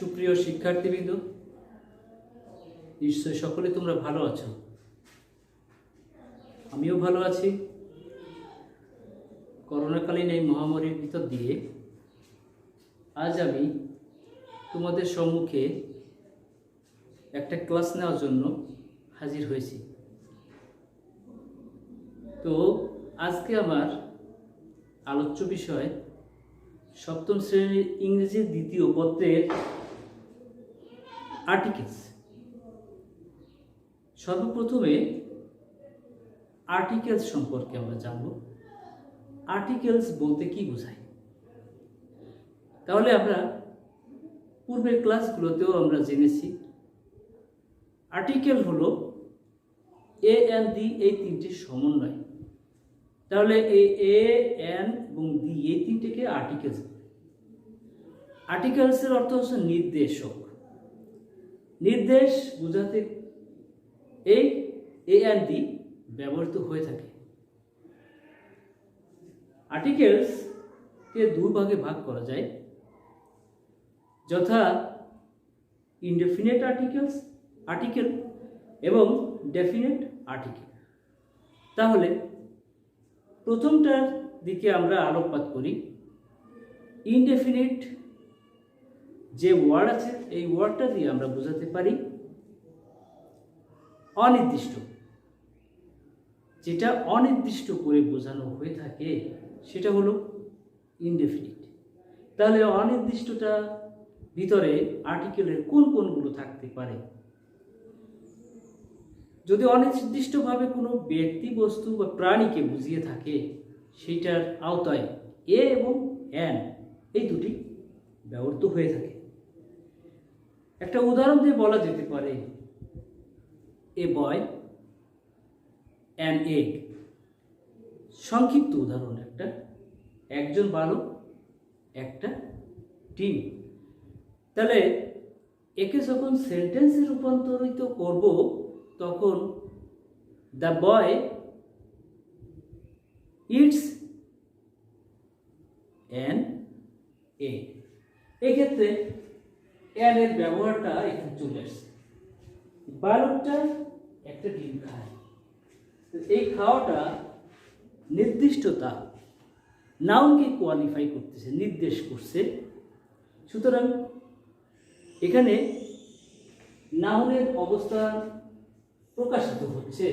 সুপ্রিয় শিক্ষার্থীবৃন্দ, নিশ্চয় সকলে তোমরা ভালো আছো। আমিও ভালো আছি। করোনাকালীন এই মহামারীর ভিতর দিয়ে আজ আমি তোমাদের সম্মুখে একটা ক্লাস নেওয়ার জন্য হাজির হয়েছি। তো আজকে আমার আলোচ্য বিষয় সপ্তম শ্রেণীর ইংরেজি দ্বিতীয় পত্রের আর্টিকেলস। সর্বপ্রথমে আর্টিকেলস সম্পর্কে আমরা জানব। আর্টিকেলস বলতে কি বোঝায়? তাহলে আমরা পূর্বের ক্লাসগুলোতেও আমরা জেনেছি আর্টিকেল হলো এ এন দি এই তিনটির সমন্বয়। তাহলে এই এ এন এবং দি এই তিনটিকে আর্টিকেলস। আর্টিকেলসের অর্থ হচ্ছে নির্দেশক। নির্দেশ বোঝাতে এই এ এন দি ব্যবহৃত হয়ে থাকে। আর্টিকেলসকে দুই ভাগে ভাগ করা যায়, যথা ইনডেফিনিট আর্টিকেল এবং ডেফিনিট আর্টিকেল। তাহলে প্রথমটার দিকে আমরা আলোকপাত করি। ইনডেফিনিট যে ওয়ার্ড আছে এই ওয়ার্ডটা দিয়ে আমরা বোঝাতে পারি অনির্দিষ্ট। যেটা অনির্দিষ্ট করে বোঝানো হয়ে থাকে সেটা হলো ইনডেফিনিট। তাহলে অনির্দিষ্টটা ভিতরে আর্টিকেলের কোন কোনগুলো থাকতে পারে? যদি অনির্দিষ্টভাবে কোনো ব্যক্তি, বস্তু বা প্রাণীকে বুঝিয়ে থাকে সেটার আওতায় এ এবং এন এই দুটি ব্যবহৃত হয়ে থাকে। একটা উদাহরণ দিয়ে বলা যেতে পারে এ বয় অ্যান এগ। সংক্ষিপ্ত উদাহরণ একটা, একজন বালক একটা ডিম। তাহলে একে যখন সেন্টেন্সে রূপান্তরিত করব তখন the boy it's an egg. এক্ষেত্রে অ্যান এর ব্যবহারটা এখানে চলে আসছে। বালকটা একটা ডিম খায়। এই খাওয়াটা নির্দিষ্টতা, নাউনকে কোয়ালিফাই করতেছে, নির্দেশ করছে। সুতরাং এখানে নাউনের অবস্থান প্রকাশিত হচ্ছে।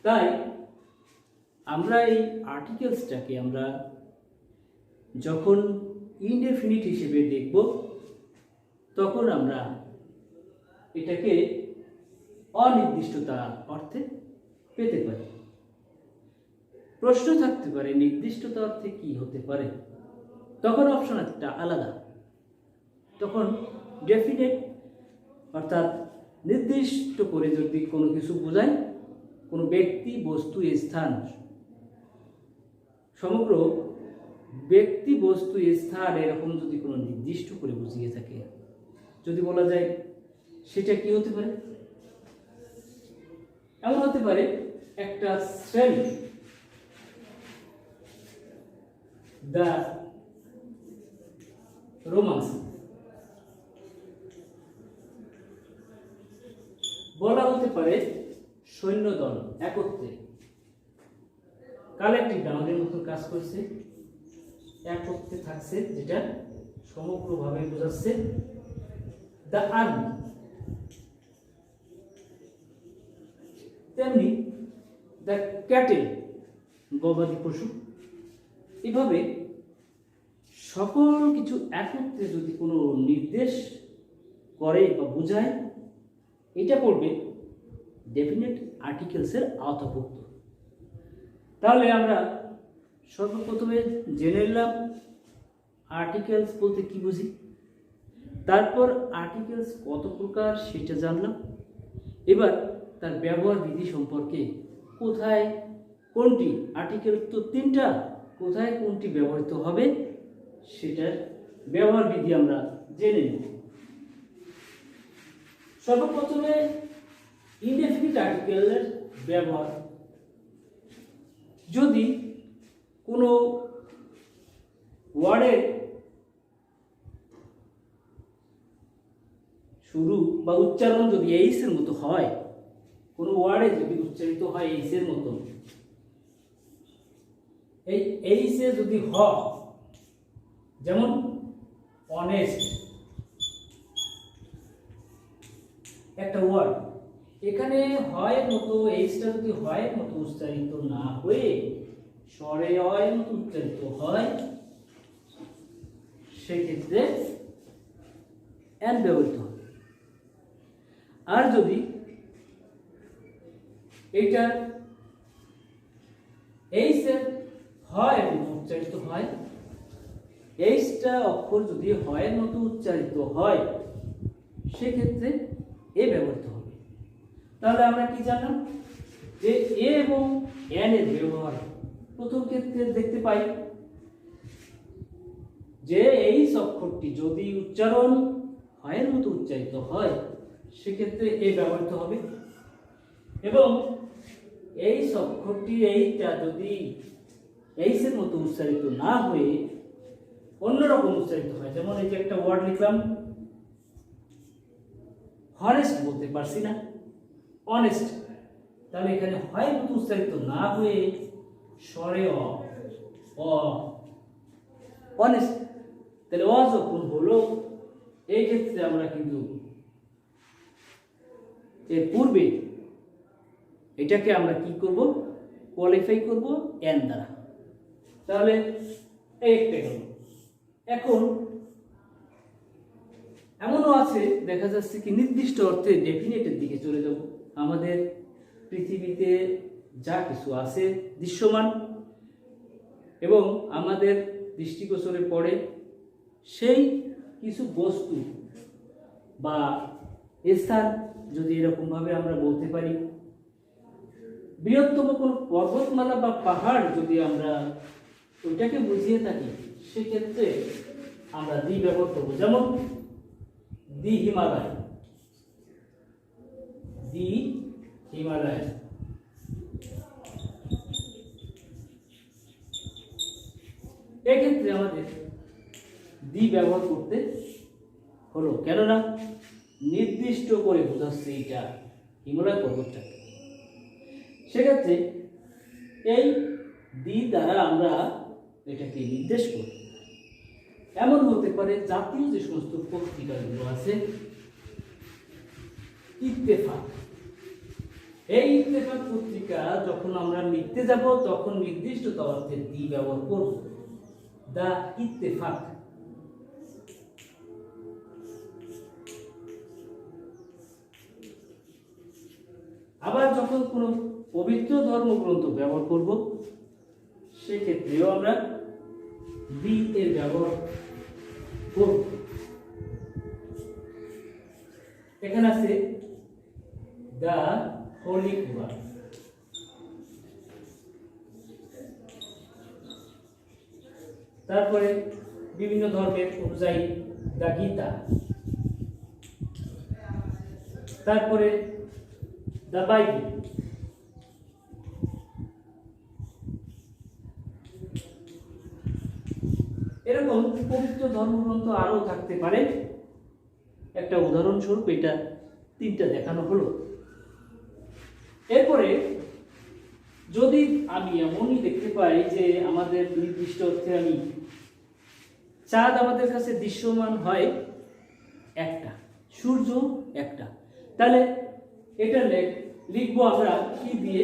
তাই আমরা এই আর্টিকেলসটাকে আমরা যখন ইনডেফিনিট হিসেবে দেখব তখন আমরা এটাকে অনির্দিষ্টতা অর্থে পেতে পারি। প্রশ্ন থাকতে পারে নির্দিষ্টতা অর্থে কি হতে পারে? তখন অপশন একটা আলাদা। তখন ডেফিনেট অর্থাৎ নির্দিষ্ট করে যদি কোনো কিছু বোঝায়, কোনো ব্যক্তি, বস্তু, স্থান, সমগ্র ব্যক্তি, বস্তু, স্থান এরকম যদি কোনো নির্দিষ্ট করে বুঝিয়ে থাকে, যদি বলা যায় সেটা কি হতে পারে? এমন হতে পারে একটা শ্রেণী, দ্য রোমান্স। বলা হতে পারে সৈন্যদল একত্রে, কালেকটিভ নাউনের মতো কাজ করছে, একত্রে থাকছে, যেটা সমগ্রভাবে বোঝাচ্ছে। The army. তেমনি দ্য ক্যাটেল, গবাদি পশু। এভাবে সকল কিছু একত্রে যদি কোনো নির্দেশ করে বা বোঝায়, এটা পড়বে ডেফিনেট আর্টিকেলসের আওতাভুক্ত। তাহলে আমরা সর্বপ্রথমে জেনে নিলাম আর্টিকেলস বলতে কি বুঝি, তারপর আর্টিকেলস কত প্রকার সেটা জানলাম। এবার তার ব্যবহার বিধি সম্পর্কে, কোথায় কোনটি, আর্টিকেল তো তিনটা, কোথায় কোনটি ব্যবহৃত হবে সেটার ব্যবহার বিধি আমরা জেনে নেব। সর্বপ্রথমে ইনডেফিনিট আর্টিকেলের ব্যবহার। যদি কোনো ওয়ার্ডের শুরু বা উচ্চারণ যদি এইস এর মতো হয়, কোনো ওয়ার্ডে যদি উচ্চারিত হয় এইস এর মতো, এই এইস এ যদি হয়, যেমন অনেস্ট একটা ওয়ার্ড, এখানে হয় মতো এইসটা যদি হয় মতো উচ্চারিত না হয়ে স্বরে হয় মতো উচ্চারিত হয়, সেক্ষেত্রে অ্যান ব্যবহৃত হবে। আর যদি এইটা এইস এর হয় মতো উচ্চারিত হয়, এইসটা অক্ষর যদি হয় মতো উচ্চারিত হয়, সেক্ষেত্রে এ ব্যবহৃত হবে। তাহলে আমরা কি জানলাম যে এ এবং এন এর ব্যবহার প্রথম ক্ষেত্রে দেখতে পাই যে এইস অক্ষরটি যদি উচ্চারণ হয়ের মতো উচ্চারিত হয়, সেক্ষেত্রে এ ব্যবহৃত হবে। এবং এইস অক্ষরটি এইটা যদি এইস এর মতো উচ্চারিত না হয়ে অন্যরকম উচ্চারিত হয়, যেমন এই যে একটা ওয়ার্ড লিখলাম হনেস্ট, বলতে পারছি না অনেস্ট, তাহলে এখানে হয় মতো উচ্চারিত না হয়ে স্বরে অ অনেস্ট, তাহলে অ যখন হলো, এই ক্ষেত্রে আমরা কিন্তু এর পূর্বে এটাকে আমরা কি করব, কোয়ালিফাই করব এন দ্বারা। তাহলে একটা গেল। এখন এমনও আছে দেখা যাচ্ছে কি নির্দিষ্ট অর্থে ডেফিনেটের দিকে চলে যাব। আমাদের পৃথিবীতে যা কিছু আছে দৃশ্যমান এবং আমাদের দৃষ্টিগোচরে পড়ে, সেই কিছু বস্তু বা স্থান যদি এরকমভাবে আমরা বলতে পারি, বৃহত্তম কোনো পর্বতমালা বা পাহাড় যদি আমরা ওইটাকে বুঝিয়ে থাকি, সেক্ষেত্রে আমরা দি ব্যবহার করবো। যেমন দি হিমালয়, দি হিমালয়। এক্ষেত্রে আমাদের দি ব্যবহার করতে হলো, কেননা নির্দিষ্ট করে বোঝাচ্ছে এটা হিমালয় পর্বতটা। সেক্ষেত্রে এই দি দ্বারা আমরা এটাকে নির্দেশ করি। এমন হতে পারে জাতীয় যে সমস্ত পত্রিকাগুলো আছে, ইত্তেফাক, এই ইত্তেফাক পত্রিকা যখন আমরা লিখতে যাব তখন নির্দিষ্ট অর্থে দি ব্যবহার করব, দা ইত্তেফাক। আবার যখন কোনো পবিত্র ধর্মগ্রন্থ ব্যবহার করব, সেক্ষেত্রেও আমরা দি এর ব্যবহার করব। এখানে আছে দা হোলি কুরআন, তারপরে বিভিন্ন ধর্মের অনুযায়ী দা গীতা, তারপরে দা বাইবেল, এরকম পবিত্র ধর্মগ্রন্থ আরও থাকতে পারে। একটা উদাহরণস্বরূপ এটা 3টা দেখানো হলো। এরপরে যদি আমি এমনই দেখতে পাই যে আমাদের নির্দিষ্ট অর্থে আমি চাঁদ আমাদের কাছে দৃশ্যমান হয় একটা, সূর্য একটা, তাহলে এটা লিখবো আমরা কি দিয়ে,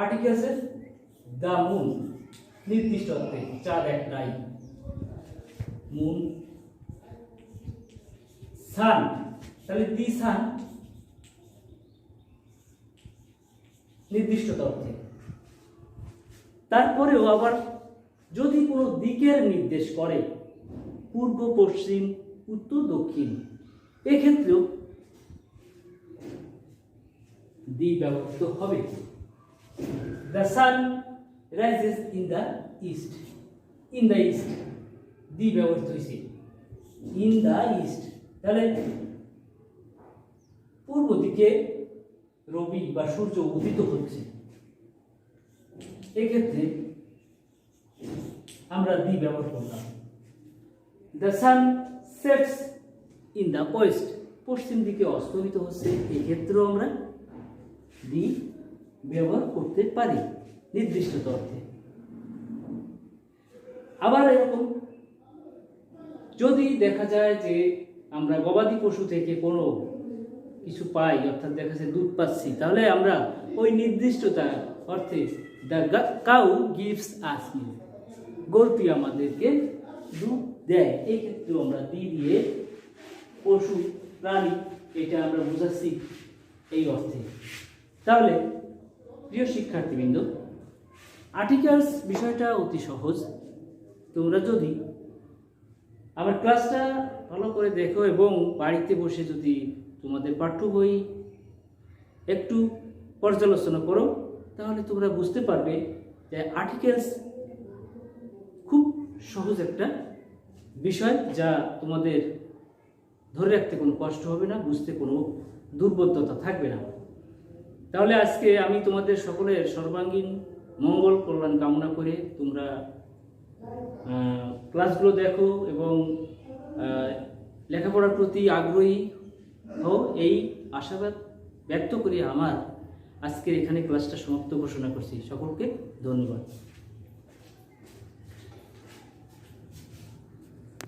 আর্টিকেলসে দা মুন, নির্দিষ্ট অর্থে চাঁদ একটাই, মুন, সান, তাহলে দি সান নির্দিষ্ট অর্থে। তারপরেও আবার যদি কোনো দিকের নির্দেশ করে, পূর্ব পশ্চিম উত্তর দক্ষিণ, এক্ষেত্রেও দি ব্যবহৃত হবে। The sun rises in the east, in the east the ব্যবহৃত হয়েছে, ইন দ্য ইস্ট, তাহলে পূর্ব দিকে রবি বা সূর্য উদিত হচ্ছে, এক্ষেত্রে আমরা দি ব্যবহার করলাম। The sun sets in the West, পশ্চিম দিকে অস্তমিত হচ্ছে, এই ক্ষেত্রেও আমরা দি ব্যবহার করতে পারি নির্দিষ্ট অর্থে। আবার এরকম যদি দেখা যায় যে আমরা গবাদি পশু থেকে কোনো কিছু পাই, অর্থাৎ দেখা যায় দুধ পাচ্ছি, তাহলে আমরা ওই নির্দিষ্টতা অর্থে the cow gives us milk, গরুটি আমাদেরকে দুধ দেয়, এই ক্ষেত্রে আমরা দিয়ে পশু প্রাণী এটা আমরা বুঝাচ্ছি এই অর্থে। তাহলে প্রিয় শিক্ষার্থীবৃন্দ, আর্টিকেলস বিষয়টা অতি সহজ। তোমরা যদি আমার ক্লাসটা ভালো করে দেখো এবং বাড়িতে বসে যদি তোমাদের পাঠ্য বই একটু পর্যালোচনা করো, তাহলে তোমরা বুঝতে পারবে যে আর্টিকেলস খুব সহজ একটা বিষয়, যা তোমাদের ধরে রাখতে কোনো কষ্ট হবে না, বুঝতে কোনো দুর্বোধ্যতা থাকবে না। তাহলে আজকে আমি তোমাদের সকলের সর্বাঙ্গীন মঙ্গল কল্যাণ কামনা করে তোমরা ক্লাসগুলো দেখো এবং লেখাপড়ার প্রতি আগ্রহী হও, এই আশাবাদ ব্যক্ত করি আমার আজকের এখানে ক্লাসটা সমাপ্ত ঘোষণা করছি। সকলকে ধন্যবাদ।